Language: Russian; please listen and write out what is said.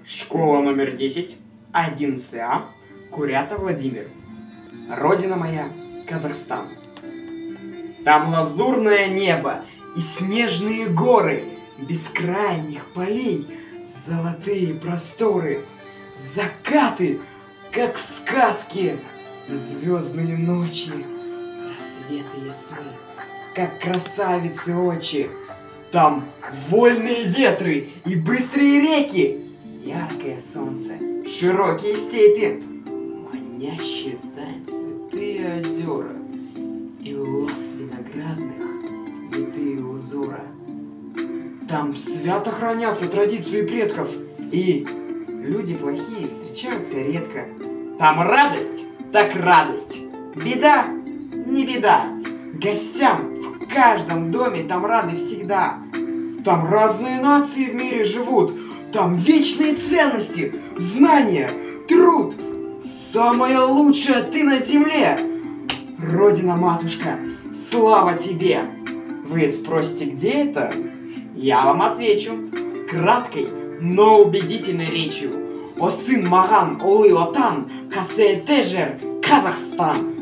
Школа номер 10, 11А, Курята Владимир. Родина моя, Казахстан. Там лазурное небо и снежные горы, бескрайних полей, золотые просторы, закаты, как в сказке, и звездные ночи, рассветы ясны, как красавицы очи. Там вольные ветры и быстрые реки, яркое солнце, широкие степи, манящие цветы озера и лос виноградных витые узора. Там свято хранятся традиции предков, и люди плохие встречаются редко. Там радость, так радость, беда, не беда. Гостям в каждом доме там рады всегда. Там разные нации в мире живут. Там вечные ценности, знания, труд. Самая лучшая ты на земле. Родина-матушка, слава тебе. Вы спросите, где это? Я вам отвечу краткой, но убедительной речью. О сын Маган, Олы Отан, Хасеетежер, Казахстан.